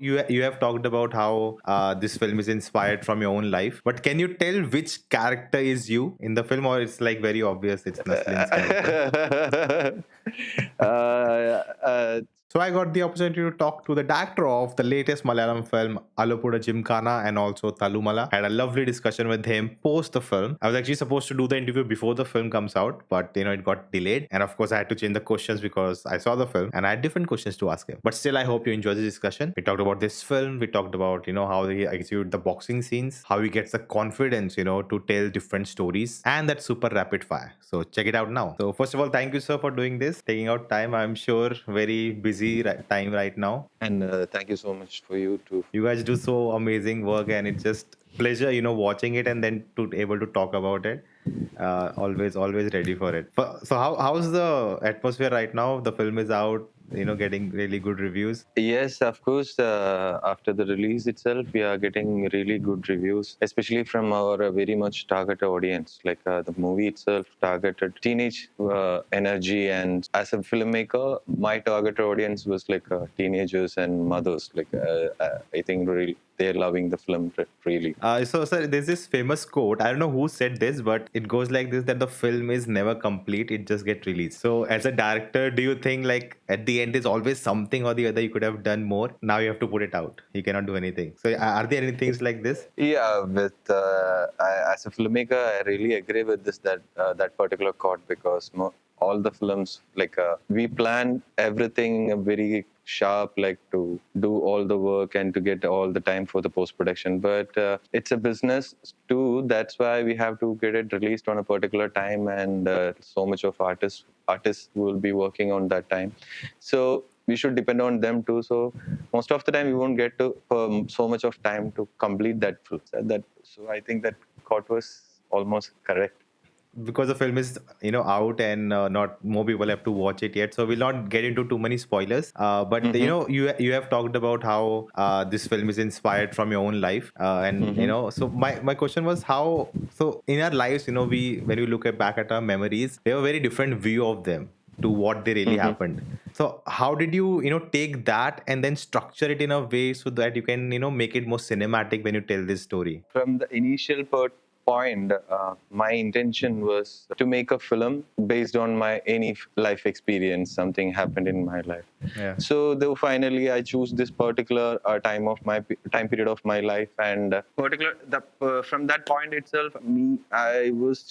You have talked about how this film is inspired from your own life, but can you tell which character is you in the film, or it's like very obvious it's Naslin's character? uh, So I got the opportunity to talk to the director of the latest Malayalam film Alappuzha Gymkhana and also Talumala. I had a lovely discussion with him post the film. I was actually supposed to do the interview before the film comes out, but it got delayed. And of course I had to change the questions because I saw the film and I had different questions to ask him. But still I hope you enjoy the discussion. We talked about this film, we talked about, how he execute the boxing scenes, how he gets the confidence, to tell different stories, and that super rapid fire. So check it out now. So first of all, thank you sir for doing this, taking out time. I'm sure very busy time right now. and thank you so much for you too. You guys do so amazing work, and it's just pleasure, watching it and then to able to talk about it. Always ready for it. So how's the atmosphere right now? The film is out, getting really good reviews. Yes, of course. After the release itself, we are getting really good reviews, especially from our very much targeted audience. Like the movie itself targeted teenage energy, and as a filmmaker, my targeted audience was like teenagers and mothers. Like I think really they're loving the film really. So, sir, there's this famous quote. I don't know who said this, but it goes like this: that the film is never complete; it just gets released. So, as a director, do you think like at the end there's always something or the other you could have done more? Now you have to put it out. You cannot do anything. So, are there any things like this? Yeah, as a filmmaker, I really agree with this that particular quote because all the films like we plan everything very sharp, like to do all the work and to get all the time for the post production. But it's a business too. That's why we have to get it released on a particular time, and so much of artists will be working on that time. So we should depend on them too. So most of the time we won't get to so much of time to complete that film. So I think that quote was almost correct. Because the film is out and not more people have to watch it yet, so we'll not get into too many spoilers, but Mm-hmm. you have talked about how this film is inspired from your own life, and Mm-hmm. so my question was how, so in our lives, we when we look back at our memories, we have a very different view of them to what they really Mm-hmm. happened. So how did you take that and then structure it in a way so that you can make it more cinematic when you tell this story? From the initial point, my intention was to make a film based on my any life experience. Something happened in my life. Yeah. So though finally I choose this particular time period of my life, and from that point itself, I was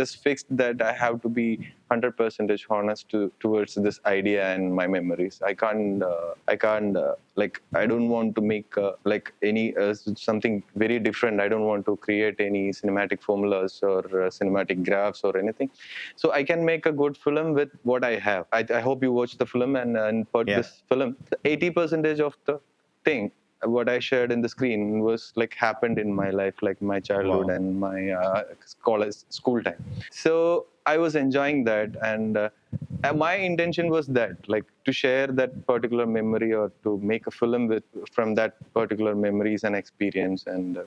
just fixed that I have to be 100% honest towards this idea and my memories. I don't want to make any something very different. I don't want to create any cinematic formulas or cinematic graphs or anything. So I can make a good film with what I have. I hope you watch the film, and for Yeah. this film, 80% of the thing what I shared in the screen was like happened in my life, like my childhood Wow. and my college school time. So I was enjoying that, and my intention was that, like, to share that particular memory or to make a film with from that particular memories and experience, and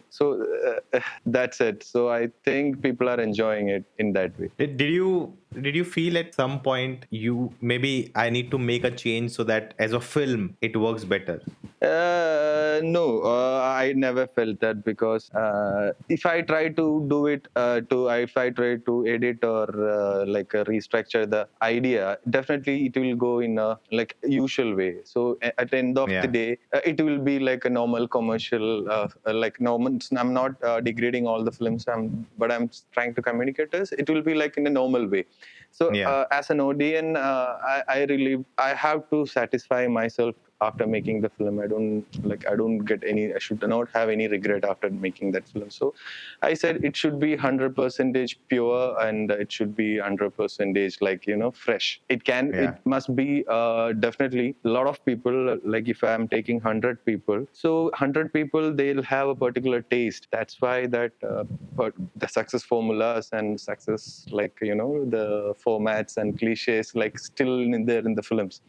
that's it. So I think people are enjoying it in that way. Did you feel at some point you maybe I need to make a change so that as a film it works better? No, I never felt that because if I try to do it, if I try to edit or restructure the idea, definitely it will go in a like usual way. So at the end of the Yeah. day, it will be like a normal commercial, like normal. I'm not degrading all the films, but I'm trying to communicate this. It will be like in a normal way. So Yeah. as an audience, I have to satisfy myself after making the film. I don't get any, I should not have any regret after making that film. So I said it should be 100% pure, and it should be 100% fresh. It Yeah. must be definitely a lot of people, like if I'm taking 100 people, so 100 people, they'll have a particular taste. That's why that but the success formulas and success, the formats and cliches, like still in there in the films.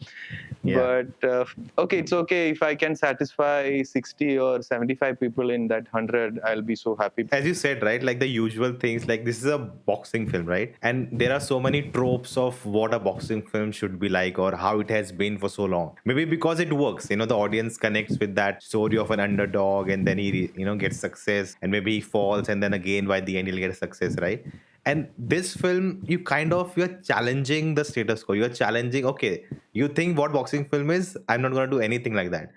Yeah. But okay, it's okay if I can satisfy 60 or 75 people in that 100, I'll be so happy. As you said, right, like the usual things, like this is a boxing film, right? And there are so many tropes of what a boxing film should be like or how it has been for so long. Maybe because it works, the audience connects with that story of an underdog, and then he, gets success, and maybe he falls, and then again by the end he'll get a success, right? And this film, you're challenging the status quo. You're challenging, okay, you think what boxing film is, I'm not going to do anything like that.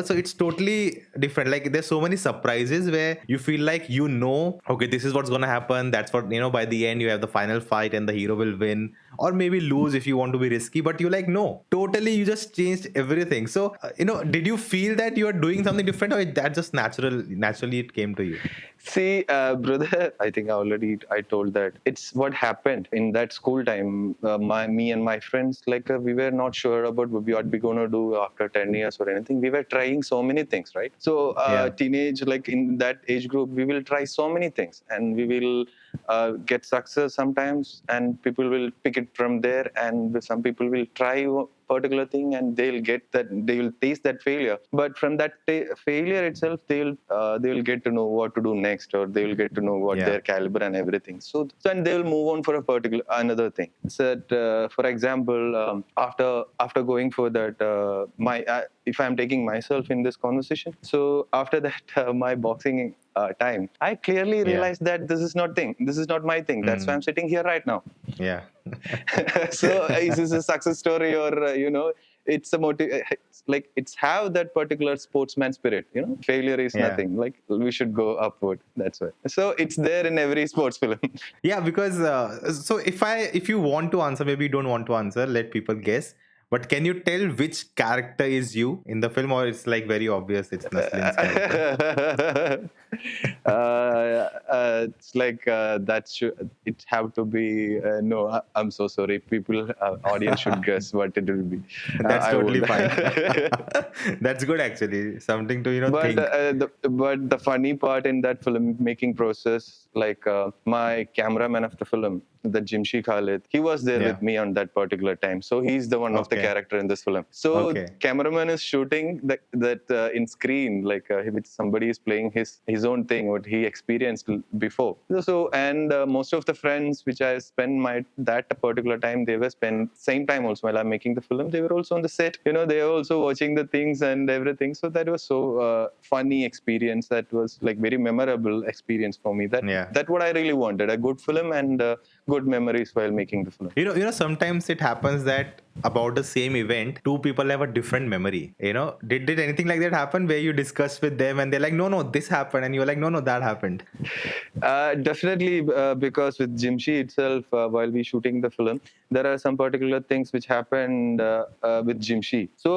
So it's totally different. Like there's so many surprises where you feel like, okay, this is what's gonna happen. That's what, by the end you have the final fight and the hero will win or maybe lose if you want to be risky. But you're like, no, totally, you just changed everything. So did you feel that you are doing something different, or that just naturally it came to you? See, brother, I think I told that it's what happened in that school time. Me and my friends, like we were not sure about what we're gonna do after 10 years or anything. We were trying so many things, right? So Yeah. teenage, like in that age group, we will try so many things, and we will get success sometimes, and people will pick it from there, and some people will try particular thing and they will taste that failure, but from that failure itself they will get to know what to do next, or they will get to know what Yeah. their caliber and everything, so and they will move on for a particular another thing. So for example, after going for that my if I'm taking myself in this conversation, so after that my boxing time, I clearly Yeah. realized that this is not my thing. That's why I'm sitting here right now. Yeah. So is this a success story, or it's a it's like it's have that particular sportsman spirit, failure is Yeah. nothing, like we should go upward, that's why. So it's there in every sports film. Yeah, because so if you want to answer, maybe you don't want to answer, let people guess. But can you tell which character is you in the film, or it's like very obvious it's Naslin's character? It's like that should it have to be no, I'm so sorry, people audience should guess what it will be. That's I totally won't. fine. That's good actually. Something to But think. the funny part in that film making process, like my cameraman of the film, the Jimshi Khalid, he was there Yeah. with me on that particular time. So he's the one of the Okay. character in this film. So Okay. cameraman is shooting that in screen, like which somebody is playing his own thing, what he experienced before. So and most of the friends which I spent that particular time, they were spent same time also while I'm making the film. They were also on the set. They were also watching the things and everything. So that was so funny experience. That was like very memorable experience for me. Yeah. That what I really wanted, a good film and good memories while making the film. Sometimes it happens that about the same event, two people have a different memory. Did anything like that happen where you discuss with them and they're like, no, this happened, and you're like, no, that happened? Definitely, because with Jimshi itself, while we shooting the film, there are some particular things which happened with Jimshi. So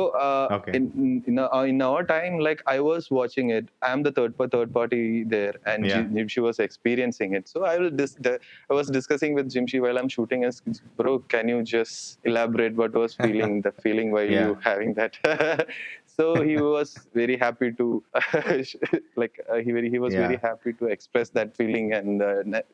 Okay. in our time, like I was watching it, I am the third party there, and Yeah. Jimshi was experiencing it. So I was discussing with Jimshi while I'm shooting. As bro, can you just elaborate what was the feeling while Yeah. you having that? So he was very happy to he was very Yeah. happy to express that feeling, and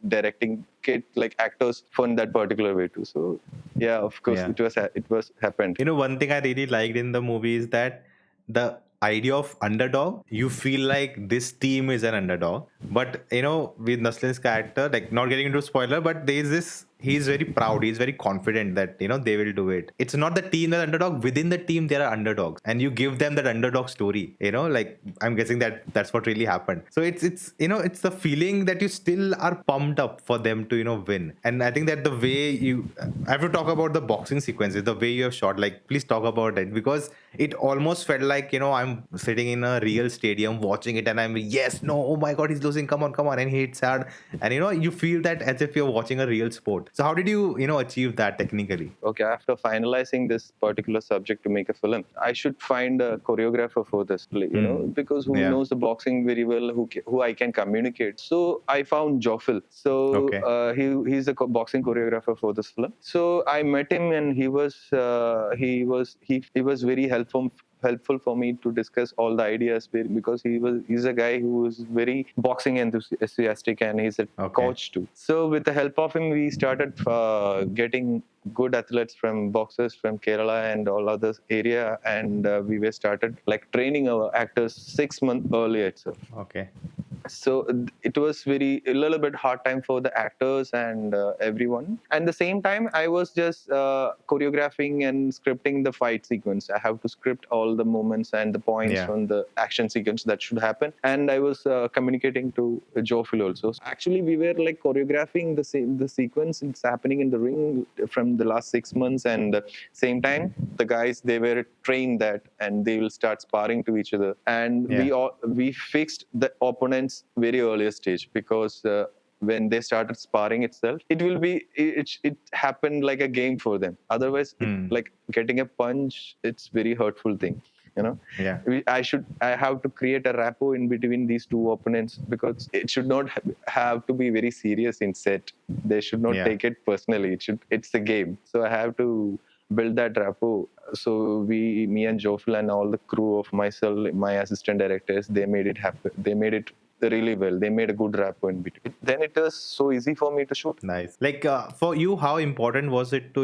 directing kid like actors from that particular way too. So yeah, of course, Yeah. it was happened. One thing I really liked in the movie is that the idea of underdog, you feel like this team is an underdog. But, with Naslin's character, like not getting into spoiler, but there's this, he's very proud, he's very confident that, they will do it. It's not the team that underdog, within the team, there are underdogs. And you give them that underdog story, like I'm guessing that that's what really happened. So it's the feeling that you still are pumped up for them to, win. And I think that the way I have to talk about the boxing sequences, the way you have shot, like, please talk about it, because it almost felt like, I'm sitting in a real stadium watching it, and I'm, yes, no, oh my God, he's losing, come on, and he hits hard. And, you feel that as if you're watching a real sport. So how did you, achieve that technically? Okay, after finalizing this particular subject to make a film, I should find a choreographer for this, because who Yeah. knows the boxing very well, who I can communicate. So I found Jofil. So Okay. he's a boxing choreographer for this film. So I met him, and he was very helpful for me to discuss all the ideas, because he's a guy who is very boxing enthusiastic, and he's a Okay. coach too. So with the help of him, we started getting good athletes from boxers from Kerala and all other area, and we were started like training our actors 6 months earlier itself. Okay. So it was a little bit hard time for the actors and everyone. And the same time, I was just choreographing and scripting the fight sequence. I have to script all the moments and the points Yeah. from the action sequence that should happen, and I was communicating to Joe Phil also. So actually, we were like choreographing the sequence. It's happening in the ring from the last 6 months, and same time the guys, they were trained that, and they will start sparring to each other, and Yeah. we fixed the opponents very earlier stage, because when they started sparring itself, it happened like a game for them. Otherwise, like getting a punch, it's very hurtful thing, you know. Yeah. I have to create a rapport in between these two opponents, because it should not have to be very serious in set. They should not Yeah. take it personally. It's a game, so I have to build that rapport. So me and Jofil and all the crew of myself, my assistant directors, they made it happen. They made it really well. They made a good rapport in between. Then it was so easy for me to shoot. Nice. Like for you, how important was it to,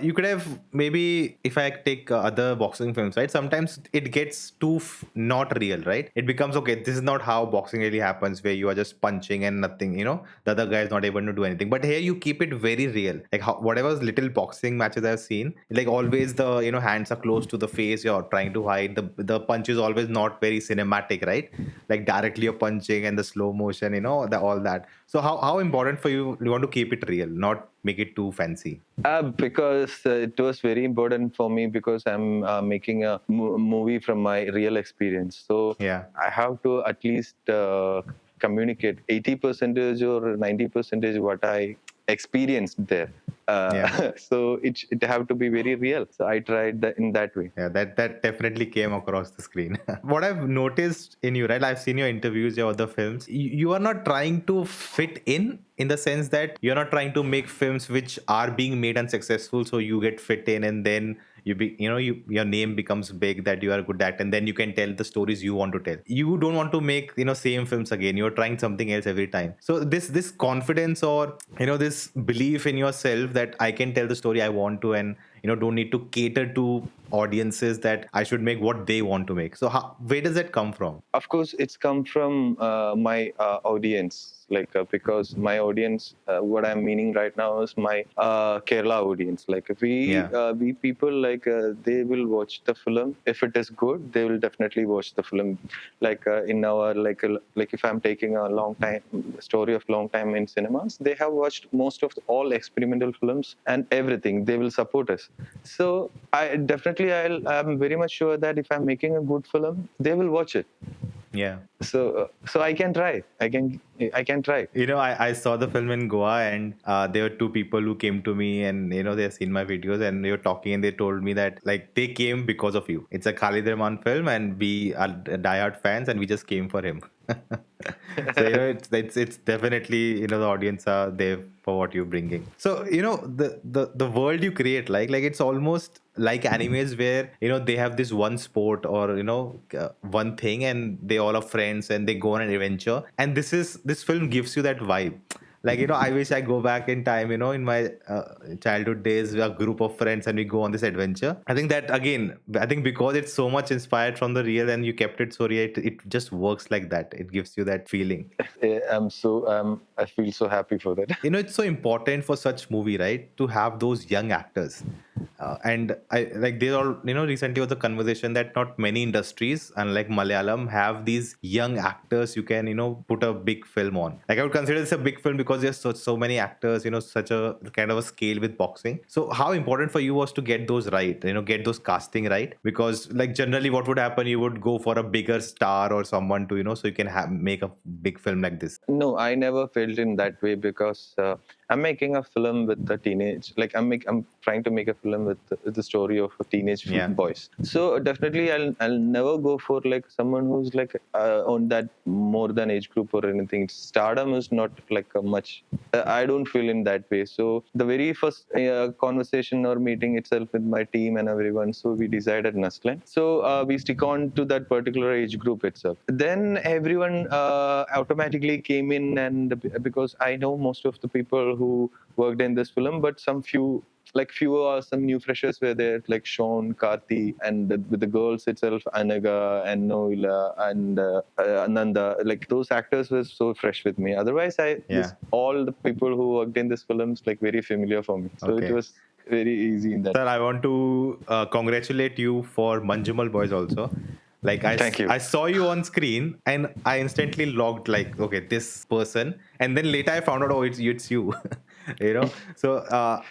you could have maybe, if I take other boxing films, right? Sometimes it gets too not real, right? It becomes, okay, this is not how boxing really happens, where you are just punching and nothing, the other guy is not able to do anything. But here you keep it very real. Like whatever little boxing matches I've seen, like always the, hands are close to the face, you're trying to hide. The punch is always not very cinematic, right? Like directly you're punching and the slow motion, all that. So how important for you want to keep it real, not make it too fancy? Because it was very important for me, because I'm making a movie from my real experience. So Yeah. I have to at least communicate 80% or 90% what I experienced there. Yeah. So it have to be very real. So I tried that in that way. Yeah, that definitely came across the screen. What I've noticed in you, right? I've seen your interviews, your other films. You are not trying to fit in the sense that you're not trying to make films which are being made unsuccessful, so you get fit in, and then your name becomes big, that you are good at, and then you can tell the stories you want to tell. You don't want to make same films again. You're trying something else every time. So this confidence, or this belief in yourself that I can tell the story I want to, and don't need to cater to audiences that I should make what they want to make. So where does that come from? Of course, it's come from my audience, like because my audience, what I'm meaning right now is my Kerala audience. Like Yeah. we people, like they will watch the film. If it is good, they will definitely watch the film. Like in our like if I'm taking a long time story of long time in cinemas, they have watched most of all experimental films and everything. They will support us. So I'm very much sure that if I'm making a good film, they will watch it. Yeah. So I can try. I saw the film in Goa, and there were two people who came to me, and they have seen my videos, and they were talking, and they told me that like they came because of you. It's a Khalid Rahman film, and we are diehard fans, and we just came for him. So it's definitely the audience are there for what you're bringing. So the world you create, like it's almost like animes, where they have this one sport, or one thing, and they all are friends and they go on an adventure, and this film gives you that vibe. Like I wish I go back in time, in my childhood days, we are a group of friends and we go on this adventure. I think that, again, I think because it's so much inspired from the real, and you kept it so real, it just works like that. It gives you that feeling. I feel so happy for that. It's so important for such movie, right, to have those young actors. And I like, there all, recently was a conversation that not many industries, unlike Malayalam, have these young actors you can put a big film on. Like I would consider this a big film because there's so many actors, such a kind of a scale with boxing. So how important for you was to get those right, get those casting right? Because like generally what would happen, you would go for a bigger star or someone to so you can make a big film like this. No, I never felt in that way, because I'm making a film with the teenage. Like I'm trying to make a film with the story of a teenage Yeah. boys. So definitely, I'll never go for like someone who's like on that more than age group or anything. Stardom is not like a much. I don't feel in that way. So the very first conversation or meeting itself with my team and everyone, so we decided Nastlan. So we stick on to that particular age group itself. Then everyone automatically came in, and because I know most of the people who worked in this film, but some few like few some new freshers were there, like Sean, Karthi, and with the girls itself, Anaga and Noila and Ananda. Like those actors were so fresh with me. Otherwise, Yeah. all the people who worked in this films like very familiar for me. So it Okay. was very easy in that. Sir, I want to congratulate you for Manjumal Boys also. Like Thank you. I saw you on screen and I instantly logged like, okay, this person. And then later I found out, oh, it's you. So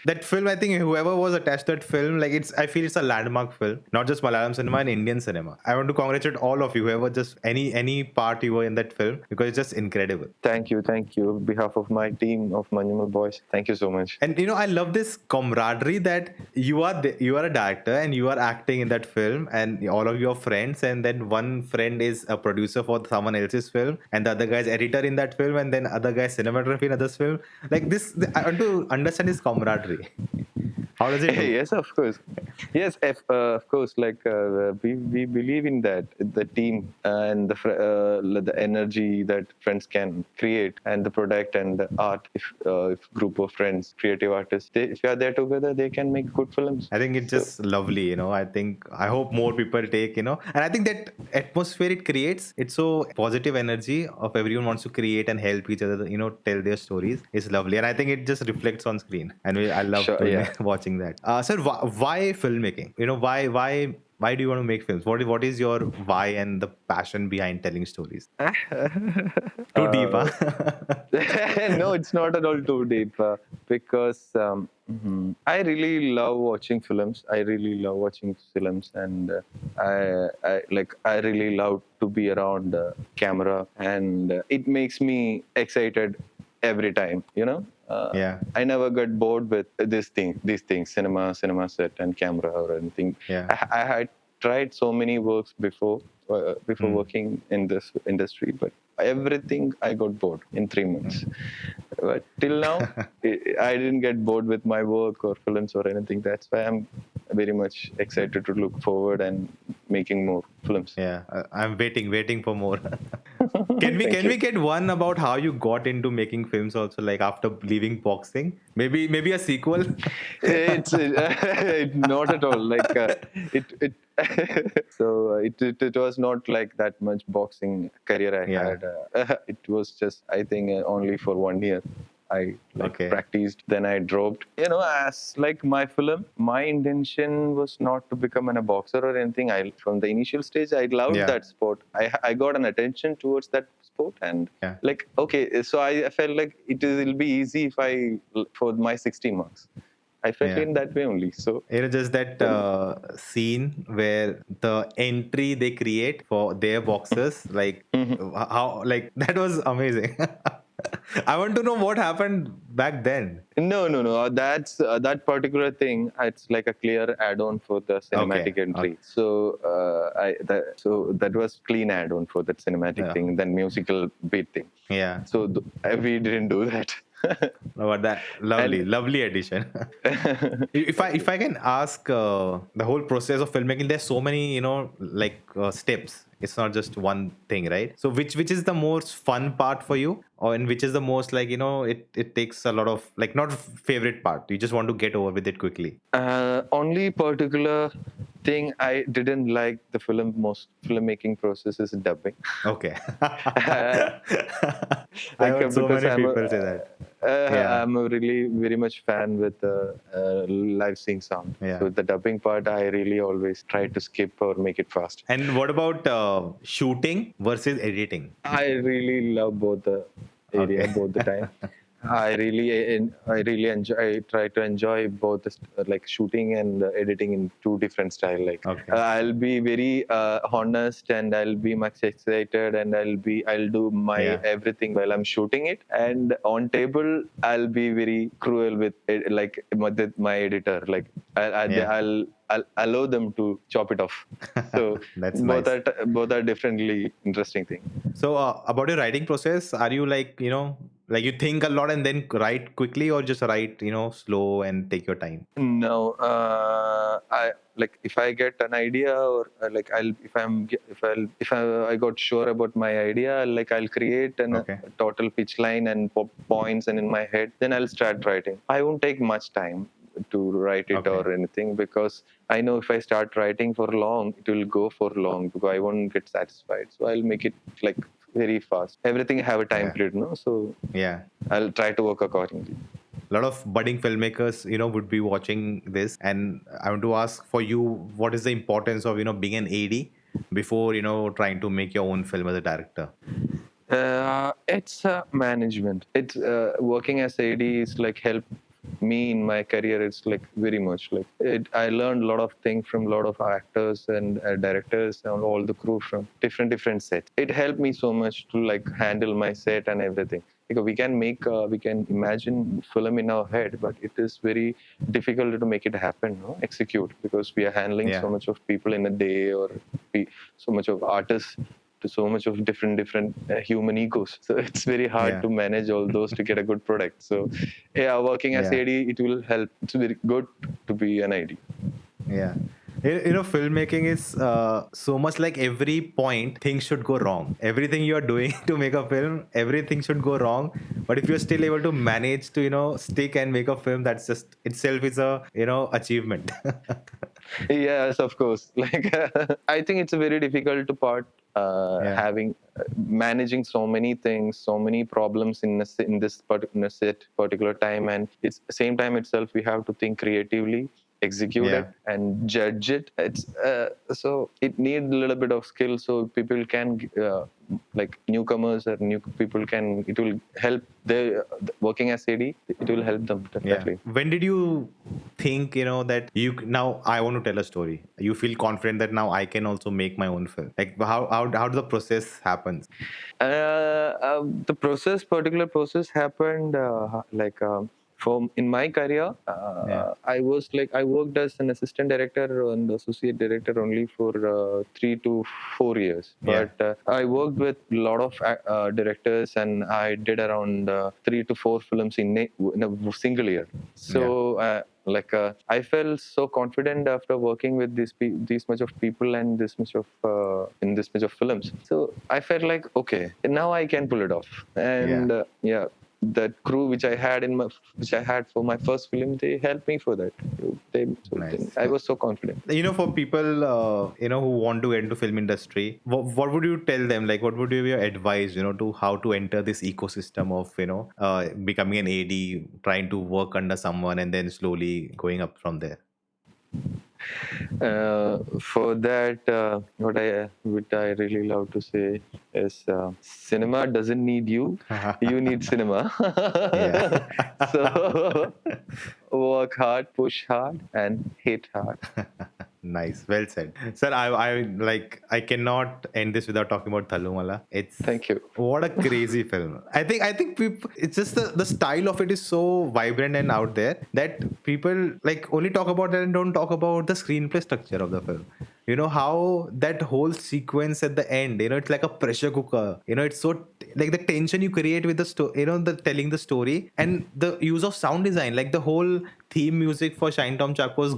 that film, I think whoever was attached to that film, like I feel it's a landmark film, not just Malayalam cinema and Indian cinema. I want to congratulate all of you, whoever just any part you were in that film, because it's just incredible. Thank you. On behalf of my team of Manjumal Boys, thank you so much. And I love this camaraderie that you are a director and you are acting in that film, and all of your friends, and then one friend is a producer for someone else's film, and the other guy is editor in that film, and then other guy cinematography in others film. Like this, I want to understand this camaraderie. How does it do? Yes, of course. Yes, of course. Like we believe in that the team and the energy that friends can create, and the product and the art. If group of friends, creative artists, if they are there together, they can make good films. I think it's just lovely, I hope more people take, and I think that atmosphere it creates, it's so positive energy of everyone wants to create and help each other, tell their stories. It's lovely. And I think it just reflects on screen. And I love Sure, doing yeah. watching that. Sir, why filmmaking? Why do you want to make films? What is your why and the passion behind telling stories? Too deep, huh? No, it's not at all too deep because I really love watching films. And I really love to be around camera, and it makes me excited every time. Yeah. I never got bored with these things, cinema set, and camera or anything. Yeah. I had tried so many works before working in this industry, but everything I got bored in 3 months. But till now, I didn't get bored with my work or films or anything. That's why I'm very much excited to look forward and making more films. Yeah, I'm waiting for more. Can we Thank you. get one about how you got into making films also, like after leaving boxing? Maybe a sequel. It's not at all like it. It was not like that much boxing career I Yeah. had. It was just, I think, only for 1 year. I Okay. practiced, then I dropped. As like my film, my intention was not to become a boxer or anything. From the initial stage, I loved Yeah. that sport. I got an attention towards that sport, and Yeah. like okay, so I felt like it'll be easy if I for my 60 marks. I felt Yeah. in that way only. So Just that scene where the entry they create for their boxers, like how, like that was amazing. I want to know what happened back then. no. That's that particular thing. It's like a clear add-on for the cinematic entry. Okay. So that was clean add-on for that cinematic Yeah. thing, then musical beat thing. Yeah. So we didn't do that. No, but that lovely addition. If I can ask, the whole process of filmmaking, there's so many steps. It's not just one thing, right? So which is the most fun part for you, or and which is the most it takes a lot of, like, not favorite part, you just want to get over with it quickly? Only particular thing I didn't like the filmmaking process is dubbing. Okay. I Like heard so because many people say that. Yeah. I'm a really very much fan with live sync sound. Yeah. So the dubbing part, I really always try to skip or make it fast. And what about shooting versus editing? I really love both the area, Okay. both the time. I really enjoy. I try to enjoy both, like shooting and editing in two different style. Like Okay. I'll be very honest, and I'll be much excited, and I'll do my everything while I'm shooting it. And on table, I'll be very cruel with it, like my editor. Like I'll allow them to chop it off. So That's nice. Both are differently interesting thing. So about your writing process, are you like you think a lot and then write quickly, or just write slow and take your time? No, I like if I get an idea, or like I got sure about my idea, like I'll create a total pitch line and points and in my head, then I'll start writing. I won't take much time. to write it Okay. or anything, because I know if I start writing for long, it will go for long because I won't get satisfied. So I'll make it like very fast. Everything have a time Yeah. period, no? So Yeah. I'll try to work accordingly. A lot of budding filmmakers, would be watching this, and I want to ask for you, what is the importance of, being an AD before, trying to make your own film as a director? It's management. It's working as AD is like help me in my career. It's like very much like it. I learned a lot of things from a lot of actors and directors and all the crew from different sets. It helped me so much to like handle my set and everything. Because we can imagine film in our head, but it is very difficult to make it happen, no? Execute, because we are handling Yeah. so much of people in a day, or so much of artists to so much of different human egos. So it's very hard Yeah. to manage all those to get a good product. So yeah, working as Yeah. AD, it will help. It's very good to be an AD. Yeah. Filmmaking is so much like every point things should go wrong. Everything you're doing to make a film, everything should go wrong. But if you're still able to manage to, stick and make a film, that's just itself is a, achievement. Yes, of course. Like I think it's a very difficult part, Yeah. having managing so many things, so many problems in this particular set particular time, and it's same time itself we have to think creatively, execute Yeah. it, and judge it. It's so it needs a little bit of skill, so people can like newcomers or new people can. It will help the working as AD. It will help them Yeah. definitely. When did you think, that now I want to tell a story? You feel confident that now I can also make my own film. Like how the process happens? The particular process happened like for in my career. Yeah. I worked as an assistant director and associate director only for 3 to 4 years. Yeah. But I worked with a lot of directors, and I did around 3 to 4 films in a single year. Yeah. So. I felt so confident after working with these much of people and this much of in this much of films. So I felt like okay, now I can pull it off. Yeah. And yeah, that crew which I had for my first film, they helped me for that. Nice. I was so confident. For people who want to get into film industry, what would you tell them? Like, what would be your advice, to how to enter this ecosystem of, becoming an AD, trying to work under someone and then slowly going up from there? For that, what I really love to say is, cinema doesn't need you. You need cinema. Yeah. So work hard, push hard, and hit hard. Nice, well said, sir. I cannot end this without talking about Thalumala. It's Thank you. what a crazy film. I think people, it's just the style of it is so vibrant and out there that people like only talk about that and don't talk about the screenplay structure of the film. How that whole sequence at the end, it's like a pressure cooker. It's so like the tension you create with the story, the telling the story, and the use of sound design, like the whole theme music for Shine Tom Chaco's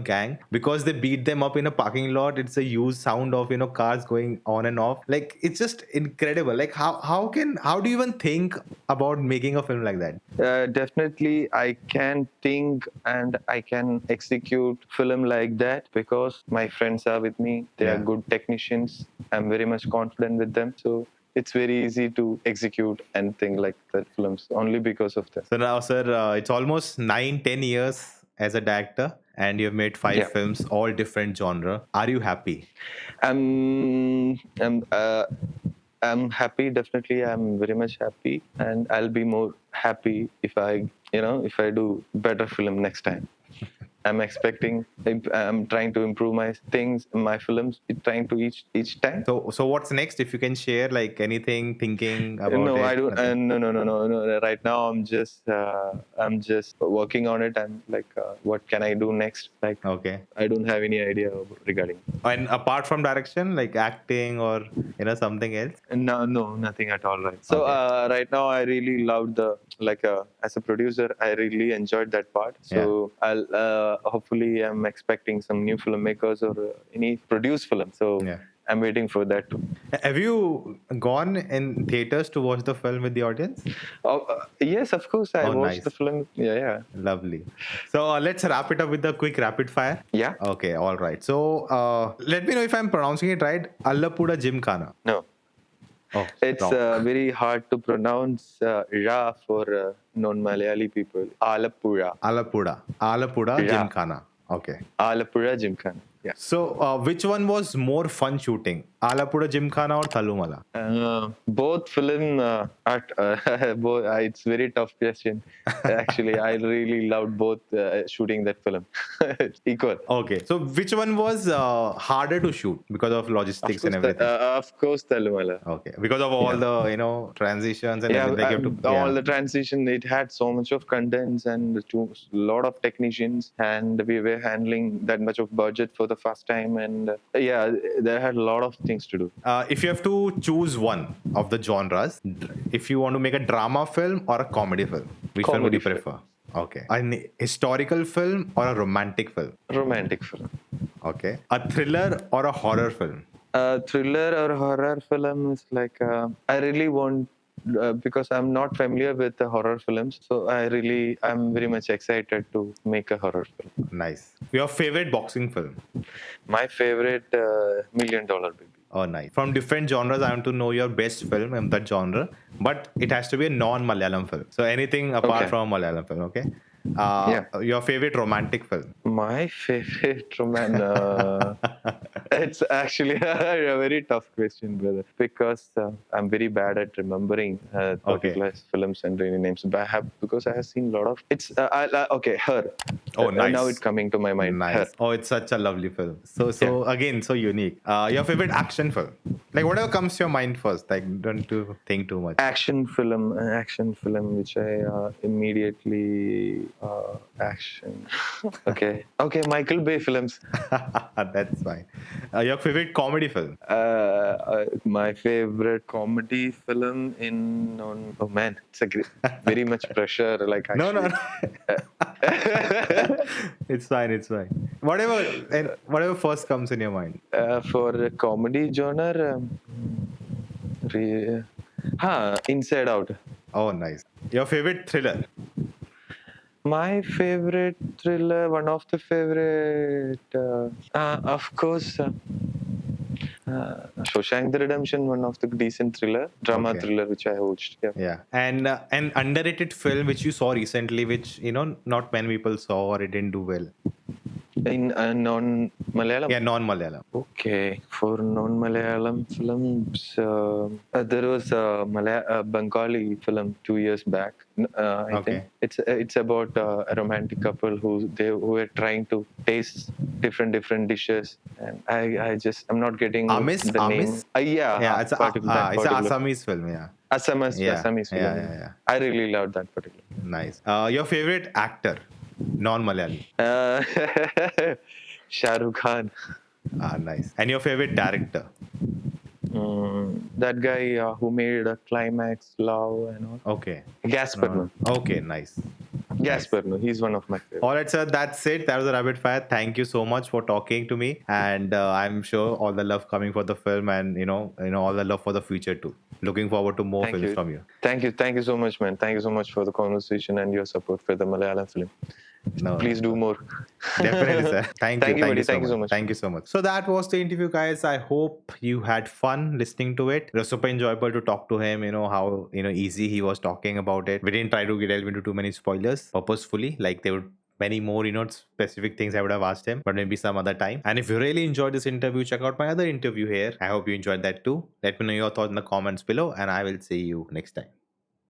gang, because they beat them up in a parking lot. It's a used sound of cars going on and off. Like it's just incredible. Like how do you even think about making a film like that? Definitely, I can think and I can execute film like that because my friends are with me. They are Yeah. good technicians. I'm very much confident with them. So it's very easy to execute and think like that films only because of that. So now, sir, it's almost 9-10 years as a director, and you've made five Yeah. films, all different genre. Are you happy? I'm, I'm, uh, I'm happy. Definitely, I'm very much happy, and I'll be more happy if I do better film next time. I'm expecting. I'm trying to improve my things, my films. Trying to each time. So what's next? If you can share, like anything, thinking about No, I it, don't. nothing. No. Right now, I'm just working on it. I'm like, what can I do next? Like, Okay. I don't have any idea regarding. And apart from direction, like acting or something else. No, no, nothing at all. Right. So Okay. right now, I really loved the like as a producer, I really enjoyed that part. Yeah. So I'll hopefully I'm expecting some new filmmakers or any produced film. So Yeah. I'm waiting for that too. Have you gone in theaters to watch the film with the audience? Oh, yes, of course. I Oh, watched the nice. film. Yeah, yeah. Lovely. So let's wrap it up with a quick rapid fire. Yeah? Okay, all right. So let me know if I'm pronouncing it right. Alappuzha Gymkhana. No. Oh, It's wrong. very hard to pronounce Ra for non-Malayali people. Alappuzha. Alappuzha Ra. Gymkhana. Okay. Alappuzha Gymkhana. Yeah. So which one was more fun shooting? Alappuzha Gymkhana or Thalumala? Both film both, it's very tough question. Actually, I really loved both shooting that film. Equal. Okay. So which one was harder to shoot because of logistics and everything? Of course, Talumala. Okay. Because of all Yeah. the transitions and Yeah, everything. You have to, all yeah. the transition, it had so much of contents and a lot of technicians, and we were handling that much of budget for the first time, and yeah, they had a lot of things to do. If you have to choose one of the genres, if you want to make a drama film or a comedy film, which one would Comedy you film. prefer? Okay. An historical film or a romantic film? Romantic film. Okay. A thriller or a horror film? Thriller or horror film is like I really want because I'm not familiar with the horror films, so I'm very much excited to make a horror film. Nice. Your favorite boxing film? My favorite Million Dollar Baby. Oh, nice. From different genres, I want to know your best film in that genre, but it has to be a non-Malayalam film. So anything apart Okay. from Malayalam film, okay? Yeah. Your favorite romantic film? My favorite it's actually a very tough question, brother, because I'm very bad at remembering particular films and really names. But because I have seen a lot of. It's okay. Her. Oh, nice. Now it's coming to my mind. Her. Nice. Oh, it's such a lovely film. So again, so unique. Your favorite action film? Like whatever comes to your mind first. Like don't to think too much. Action film, which I immediately action. Okay, Michael Bay films. That's fine. Your favorite comedy film? My favorite comedy film oh man, it's a very much pressure. Like actually. No. It's fine. It's fine. Whatever first comes in your mind. For a comedy genre, Inside Out. Oh, nice. Your favorite thriller? My favorite thriller, one of the favorite, of course, Shawshank the Redemption, one of the decent drama thriller which I watched. Yeah. And an underrated film which you saw recently, which not many people saw or it didn't do well. In non-Malayalam? Yeah, non-Malayalam. Okay, for non-Malayalam films, there was a Bengali film 2 years back. I think it's about a romantic couple who were trying to taste different dishes, and I'm not getting the name. Yeah, it's an Assamese film. Yeah, Assamese film. Yeah. I really loved that particular. Nice. Your favorite actor, non-Malayali? Shah Rukh Khan. Nice. And your favorite director? That guy who made a Climax, Love, and all. Okay. Gaspar. Okay, nice. Gaspar, he's one of my favorites. All right, sir. That's it. That was a rapid fire. Thank you so much for talking to me, and I'm sure all the love coming for the film, and all the love for the future too. Looking forward to more films from you. Thank you so much, man. Thank you so much for the conversation and your support for the Malayalam film. Please do more. Definitely, sir. Thank you so much. Thank you so much. So that was the interview, guys. I hope you had fun listening to it. It was super enjoyable to talk to him. How easy he was talking about it. We didn't try to delve into too many spoilers purposefully. Like there were many more specific things I would have asked him, but maybe some other time. And if you really enjoyed this interview, check out my other interview here. I hope you enjoyed that too. Let me know your thoughts in the comments below, and I will see you next time.